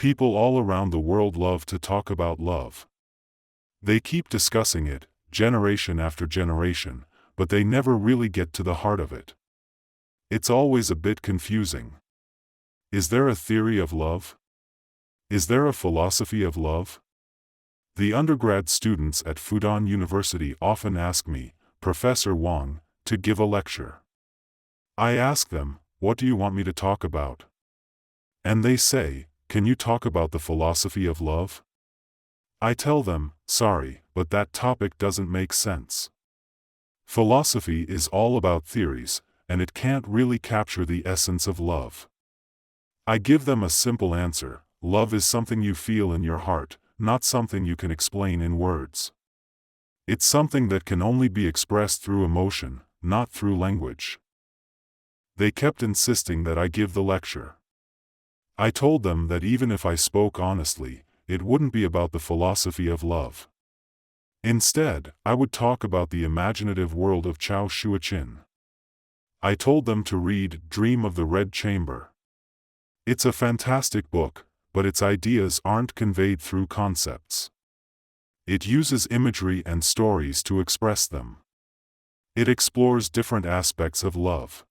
People all around the world love to talk about love. They keep discussing it, generation after generation, but they never really get to the heart of it. It's always a bit confusing. Is there a theory of love? Is there a philosophy of love? The undergrad students at Fudan University often ask me, Professor Wang, to give a lecture. I ask them, what do you want me to talk about? And they say, can you talk about the philosophy of love? I tell them, sorry, but that topic doesn't make sense. Philosophy is all about theories, and it can't really capture the essence of love. I give them a simple answer: love is something you feel in your heart, not something you can explain in words. It's something that can only be expressed through emotion, not through language. They kept insisting that I give the lecture. I told them that even if I spoke honestly, it wouldn't be about the philosophy of love. Instead, I would talk about the imaginative world of Chao Shuoqin. I told them to read Dream of the Red Chamber. It's a fantastic book, but its ideas aren't conveyed through concepts. It uses imagery and stories to express them. It explores different aspects of love.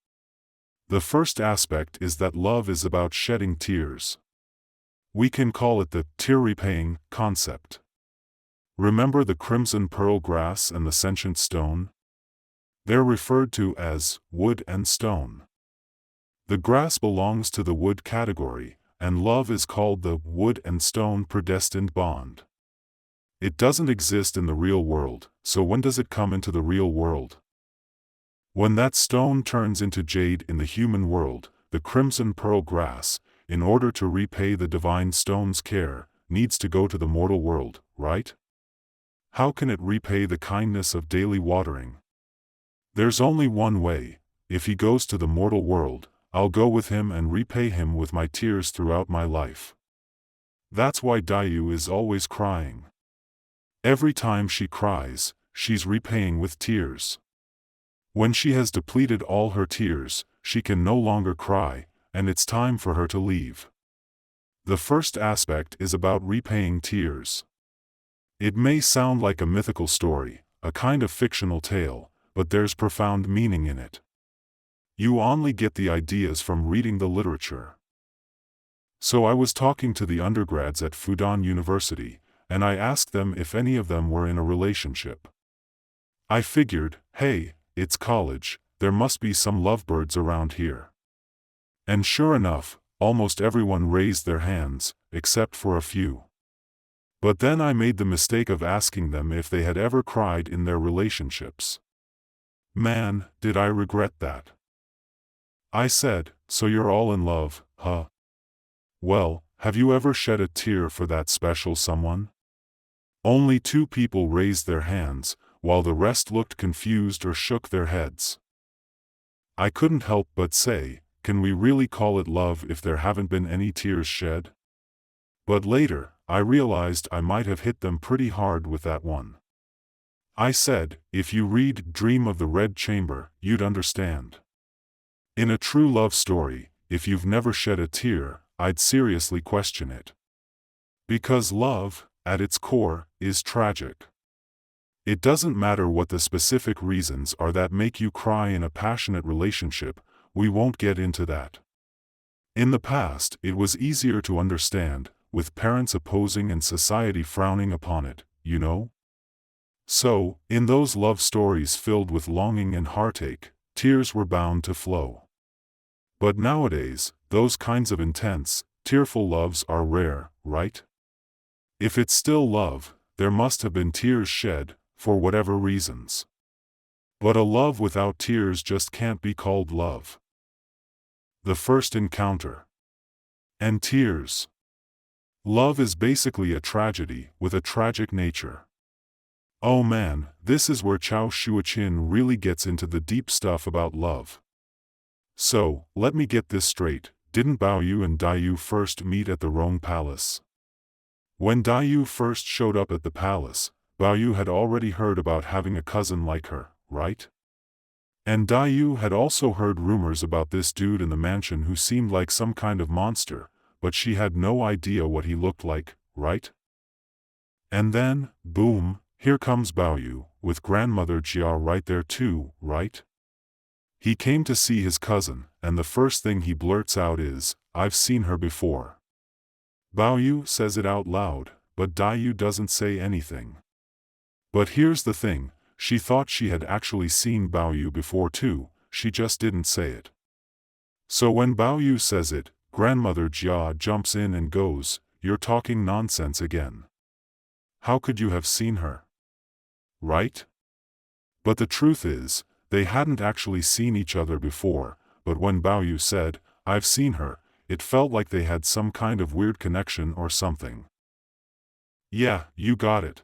The first aspect is that love is about shedding tears. We can call it the tear-repaying concept. Remember the crimson pearl grass and the sentient stone? They're referred to as wood and stone. The grass belongs to the wood category, and love is called the wood and stone predestined bond. It doesn't exist in the real world, so when does it come into the real world? When that stone turns into jade in the human world, the crimson pearl grass, in order to repay the divine stone's care, needs to go to the mortal world, right? How can it repay the kindness of daily watering? There's only one way: if he goes to the mortal world, I'll go with him and repay him with my tears throughout my life. That's why Daiyu is always crying. Every time she cries, she's repaying with tears. When she has depleted all her tears, she can no longer cry, and it's time for her to leave. The first aspect is about repaying tears. It may sound like a mythical story, a kind of fictional tale, but there's profound meaning in it. You only get the ideas from reading the literature. So I was talking to the undergrads at Fudan University, and I asked them if any of them were in a relationship. I figured, hey, it's college, there must be some lovebirds around here. And sure enough, almost everyone raised their hands, except for a few. But then I made the mistake of asking them if they had ever cried in their relationships. Man, did I regret that. I said, so you're all in love, huh? Well, have you ever shed a tear for that special someone? Only 2 people raised their hands, while the rest looked confused or shook their heads. I couldn't help but say, can we really call it love if there haven't been any tears shed? But later, I realized I might have hit them pretty hard with that one. I said, if you read Dream of the Red Chamber, you'd understand. In a true love story, if you've never shed a tear, I'd seriously question it. Because love, at its core, is tragic. It doesn't matter what the specific reasons are that make you cry in a passionate relationship, we won't get into that. In the past, it was easier to understand, with parents opposing and society frowning upon it, you know? So, in those love stories filled with longing and heartache, tears were bound to flow. But nowadays, those kinds of intense, tearful loves are rare, right? If it's still love, there must have been tears shed, for whatever reasons. But a love without tears just can't be called love. The first encounter. And tears. Love is basically a tragedy with a tragic nature. Oh man, this is where Chao Shuoqin really gets into the deep stuff about love. So, let me get this straight, didn't Baoyu and Daiyu first meet at the wrong palace? When Daiyu first showed up at the palace, Baoyu had already heard about having a cousin like her, right? And Daiyu had also heard rumors about this dude in the mansion who seemed like some kind of monster, but she had no idea what he looked like, right? And then, boom, here comes Baoyu, with grandmother Jia right there too, right? He came to see his cousin, and the first thing he blurts out is, "I've seen her before." Baoyu says it out loud, but Daiyu doesn't say anything. But here's the thing, she thought she had actually seen Baoyu before too, she just didn't say it. So when Baoyu says it, grandmother Jia jumps in and goes, "You're talking nonsense again. How could you have seen her? Right?" But the truth is, they hadn't actually seen each other before, but when Baoyu said, "I've seen her," it felt like they had some kind of weird connection or something. Yeah, you got it.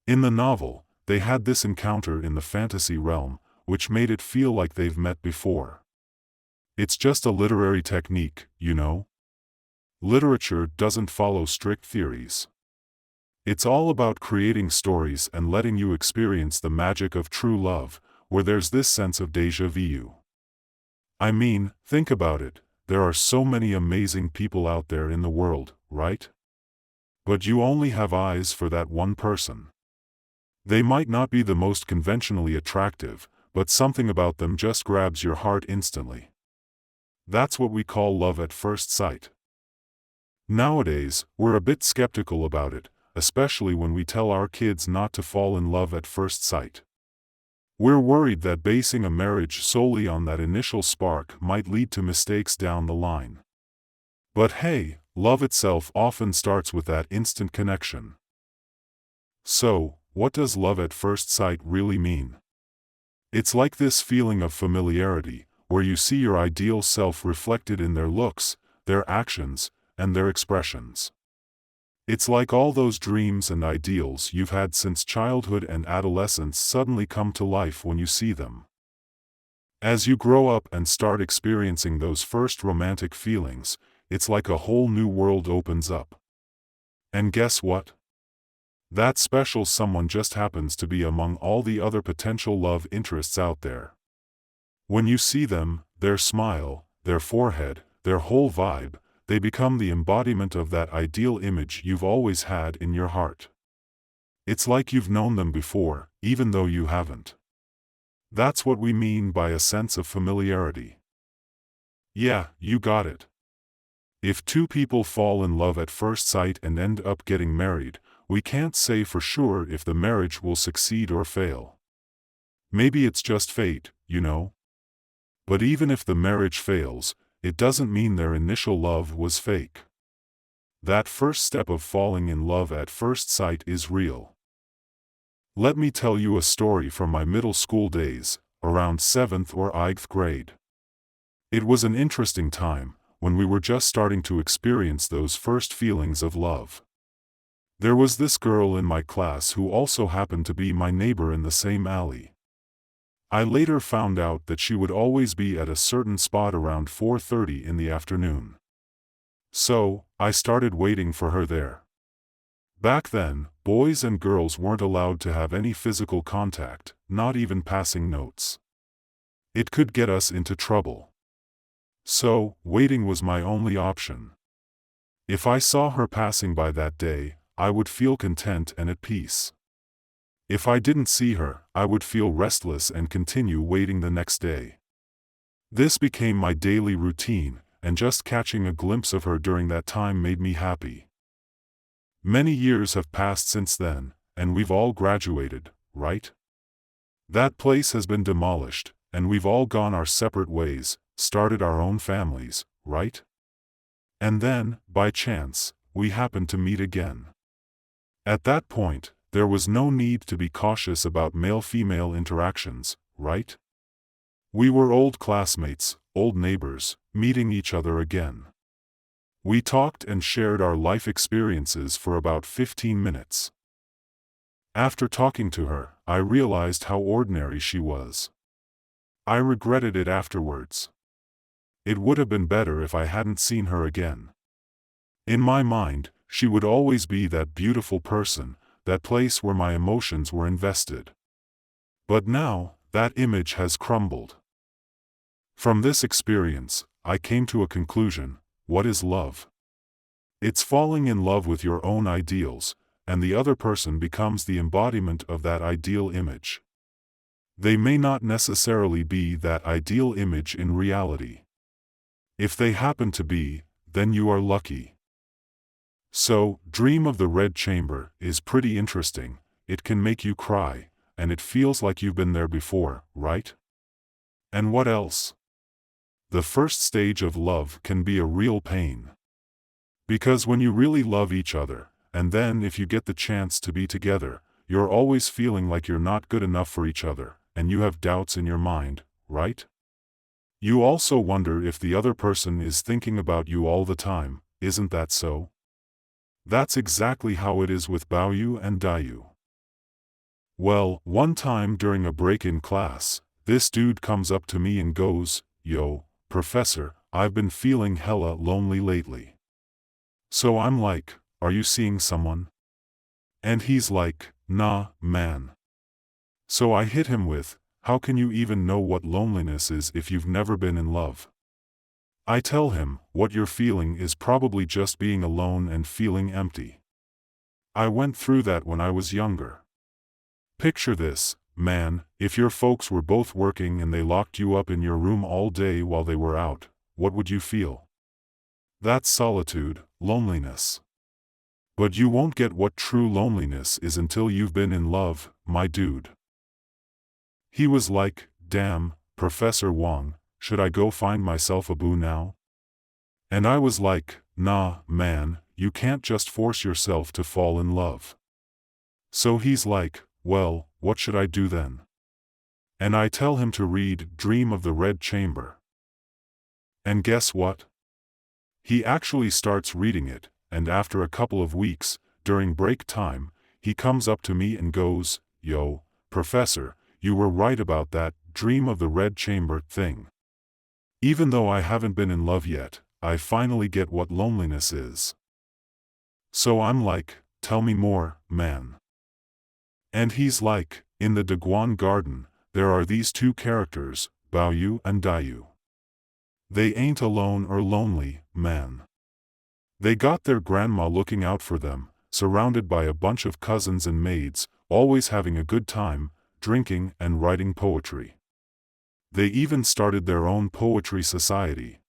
In the novel, they had this encounter in the fantasy realm, which made it feel like they've met before. It's just a literary technique, you know? Literature doesn't follow strict theories. It's all about creating stories and letting you experience the magic of true love, where there's this sense of déjà vu. I mean, think about it, there are so many amazing people out there in the world, right? But you only have eyes for that one person. They might not be the most conventionally attractive, but something about them just grabs your heart instantly. That's what we call love at first sight. Nowadays, we're a bit skeptical about it, especially when we tell our kids not to fall in love at first sight. We're worried that basing a marriage solely on that initial spark might lead to mistakes down the line. But hey, love itself often starts with that instant connection. So, what does love at first sight really mean? It's like this feeling of familiarity, where you see your ideal self reflected in their looks, their actions, and their expressions. It's like all those dreams and ideals you've had since childhood and adolescence suddenly come to life when you see them. As you grow up and start experiencing those first romantic feelings, it's like a whole new world opens up. And guess what? That special someone just happens to be among all the other potential love interests out there. When you see them, their smile, their forehead, their whole vibe, they become the embodiment of that ideal image you've always had in your heart. It's like you've known them before, even though you haven't. That's what we mean by a sense of familiarity. Yeah, you got it. If two people fall in love at first sight and end up getting married, we can't say for sure if the marriage will succeed or fail. Maybe it's just fate, you know? But even if the marriage fails, it doesn't mean their initial love was fake. That first step of falling in love at first sight is real. Let me tell you a story from my middle school days, around 7th or 8th grade. It was an interesting time, when we were just starting to experience those first feelings of love. There was this girl in my class who also happened to be my neighbor in the same alley. I later found out that she would always be at a certain spot around 4:30 in the afternoon. So, I started waiting for her there. Back then, boys and girls weren't allowed to have any physical contact, not even passing notes. It could get us into trouble. So, waiting was my only option. If I saw her passing by that day, I would feel content and at peace. If I didn't see her, I would feel restless and continue waiting the next day. This became my daily routine, and just catching a glimpse of her during that time made me happy. Many years have passed since then, and we've all graduated, right? That place has been demolished, and we've all gone our separate ways, started our own families, right? And then, by chance, we happened to meet again. At that point, there was no need to be cautious about male-female interactions, right? We were old classmates, old neighbors, meeting each other again. We talked and shared our life experiences for about 15 minutes. After talking to her, I realized how ordinary she was. I regretted it afterwards. It would have been better if I hadn't seen her again. In my mind, she would always be that beautiful person, that place where my emotions were invested. But now, that image has crumbled. From this experience, I came to a conclusion: what is love? It's falling in love with your own ideals, and the other person becomes the embodiment of that ideal image. They may not necessarily be that ideal image in reality. If they happen to be, then you are lucky. So, Dream of the Red Chamber is pretty interesting. It can make you cry, and it feels like you've been there before, right? And what else? The first stage of love can be a real pain. Because when you really love each other, and then if you get the chance to be together, you're always feeling like you're not good enough for each other, and you have doubts in your mind, right? You also wonder if the other person is thinking about you all the time, isn't that so? That's exactly how it is with Baoyu and Daiyu. Well, one time during a break in class, this dude comes up to me and goes, "Yo, professor, I've been feeling hella lonely lately." So I'm like, "Are you seeing someone?" And he's like, "Nah, man." So I hit him with, "How can you even know what loneliness is if you've never been in love?" I tell him, "What you're feeling is probably just being alone and feeling empty. I went through that when I was younger. Picture this, man, if your folks were both working and they locked you up in your room all day while they were out, what would you feel? That's solitude, loneliness. But you won't get what true loneliness is until you've been in love, my dude." He was like, "Damn, Professor Wang, should I go find myself a boo now?" And I was like, "Nah, man, you can't just force yourself to fall in love." So he's like, "Well, what should I do then?" And I tell him to read Dream of the Red Chamber. And guess what? He actually starts reading it, and after a couple of weeks, during break time, he comes up to me and goes, "Yo, professor, you were right about that Dream of the Red Chamber thing. Even though I haven't been in love yet, I finally get what loneliness is." So I'm like, "Tell me more, man." And he's like, "In the Daguan Garden, there are these two characters, Baoyu and Daiyu. They ain't alone or lonely, man. They got their grandma looking out for them, surrounded by a bunch of cousins and maids, always having a good time, drinking and writing poetry. They even started their own poetry society.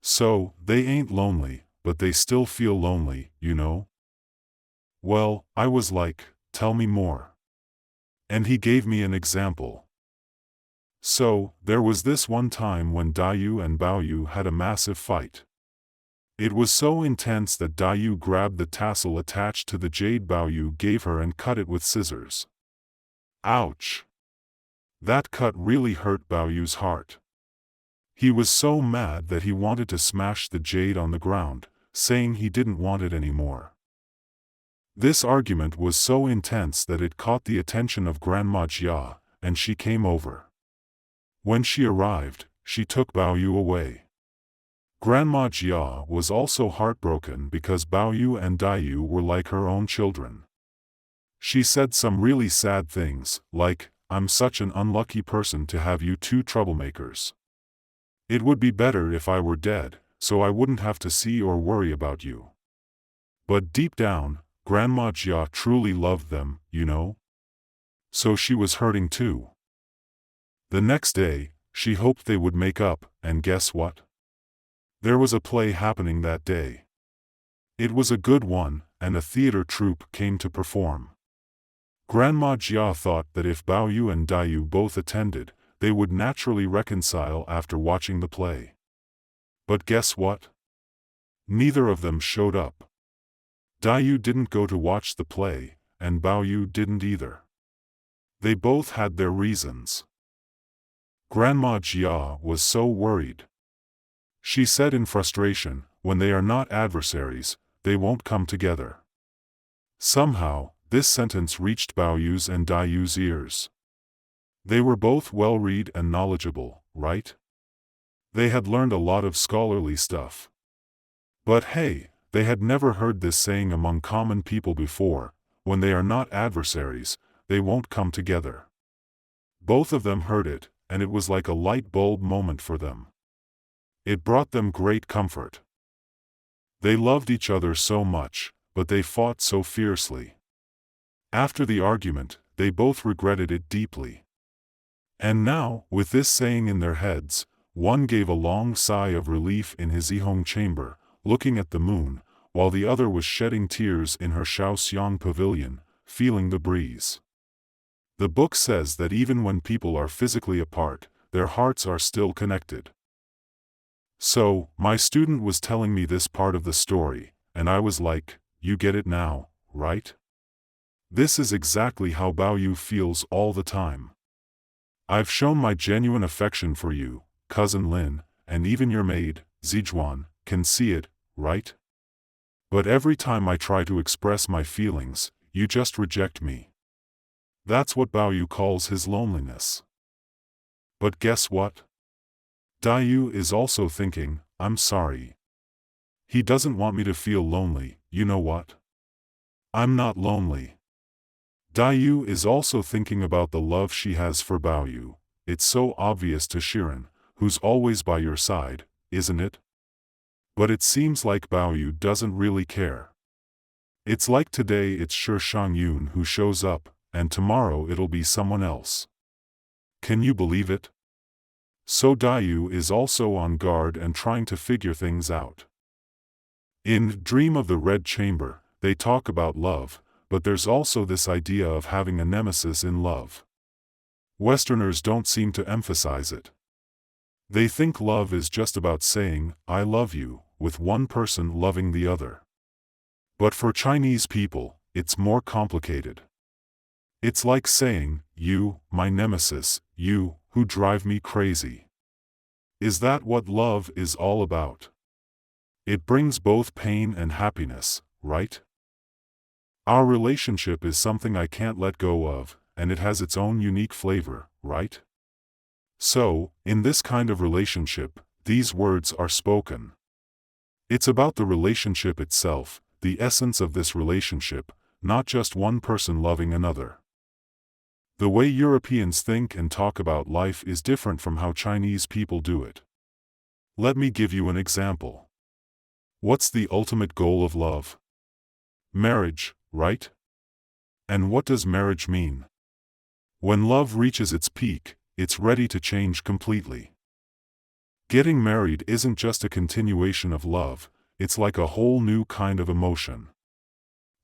So, they ain't lonely, but they still feel lonely, you know?" Well, I was like, "Tell me more." And he gave me an example. So, there was this one time when Daiyu and Baoyu had a massive fight. It was so intense that Daiyu grabbed the tassel attached to the jade Baoyu gave her and cut it with scissors. Ouch! That cut really hurt Baoyu's heart. He was so mad that he wanted to smash the jade on the ground, saying he didn't want it anymore. This argument was so intense that it caught the attention of Grandma Jia, and she came over. When she arrived, she took Baoyu away. Grandma Jia was also heartbroken because Baoyu and Daiyu were like her own children. She said some really sad things, like, "I'm such an unlucky person to have you two troublemakers. It would be better if I were dead, so I wouldn't have to see or worry about you." But deep down, Grandma Jia truly loved them, you know? So she was hurting too. The next day, she hoped they would make up, and guess what? There was a play happening that day. It was a good one, and a theater troupe came to perform. Grandma Jia thought that if Baoyu and Daiyu both attended, they would naturally reconcile after watching the play. But guess what? Neither of them showed up. Daiyu didn't go to watch the play, and Baoyu didn't either. They both had their reasons. Grandma Jia was so worried. She said in frustration, "When they are not adversaries, they won't come together." Somehow, this sentence reached Baoyu's and Daiyu's ears. They were both well-read and knowledgeable, right? They had learned a lot of scholarly stuff. But hey, they had never heard this saying among common people before: when they are not adversaries, they won't come together. Both of them heard it, and it was like a light bulb moment for them. It brought them great comfort. They loved each other so much, but they fought so fiercely. After the argument, they both regretted it deeply. And now, with this saying in their heads, one gave a long sigh of relief in his Ihong chamber, looking at the moon, while the other was shedding tears in her Shaoxiang pavilion, feeling the breeze. The book says that even when people are physically apart, their hearts are still connected. So, my student was telling me this part of the story, and I was like, you get it now, right? This is exactly how Baoyu feels all the time. I've shown my genuine affection for you, cousin Lin, and even your maid, Zijuan, can see it, right? But every time I try to express my feelings, you just reject me. That's what Baoyu calls his loneliness. But guess what? Daiyu is also thinking, I'm sorry. He doesn't want me to feel lonely, you know what? I'm not lonely. Daiyu is also thinking about the love she has for Baoyu. It's so obvious to Shirin, who's always by your side, isn't it? But it seems like Baoyu doesn't really care. It's like today it's sure Shangyun who shows up, and tomorrow it'll be someone else. Can you believe it? So Daiyu is also on guard and trying to figure things out. In Dream of the Red Chamber, they talk about love, but there's also this idea of having a nemesis in love. Westerners don't seem to emphasize it. They think love is just about saying, I love you, with one person loving the other. But for Chinese people, it's more complicated. It's like saying, you, my nemesis, you, who drive me crazy. Is that what love is all about? It brings both pain and happiness, right? Our relationship is something I can't let go of, and it has its own unique flavor, right? So, in this kind of relationship, these words are spoken. It's about the relationship itself, the essence of this relationship, not just one person loving another. The way Europeans think and talk about life is different from how Chinese people do it. Let me give you an example. What's the ultimate goal of love? Marriage, right? And what does marriage mean? When love reaches its peak, it's ready to change completely. Getting married isn't just a continuation of love, it's like a whole new kind of emotion.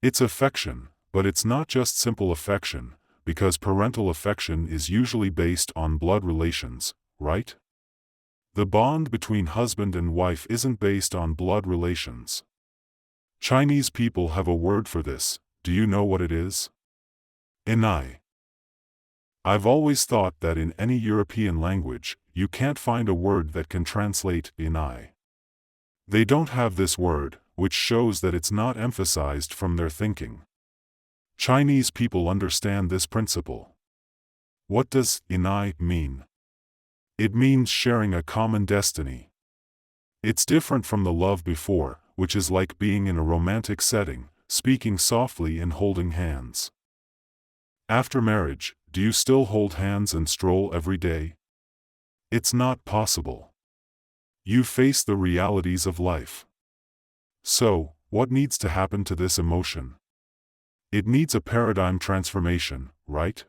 It's affection, but it's not just simple affection, because parental affection is usually based on blood relations, right? The bond between husband and wife isn't based on blood relations. Chinese people have a word for this. Do you know what it is? Inai. I've always thought that in any European language, you can't find a word that can translate inai. They don't have this word, which shows that it's not emphasized from their thinking. Chinese people understand this principle. What does inai mean? It means sharing a common destiny. It's different from the love before, which is like being in a romantic setting, speaking softly and holding hands. After marriage, do you still hold hands and stroll every day? It's not possible. You face the realities of life. So, what needs to happen to this emotion? It needs a paradigm transformation, right?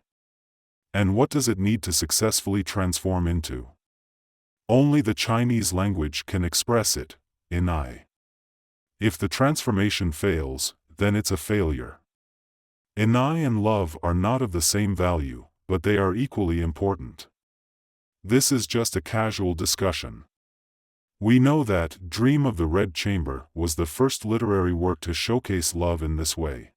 And what does it need to successfully transform into? Only the Chinese language can express it, inai. If the transformation fails, then it's a failure. Inai and love are not of the same value, but they are equally important. This is just a casual discussion. We know that Dream of the Red Chamber was the first literary work to showcase love in this way.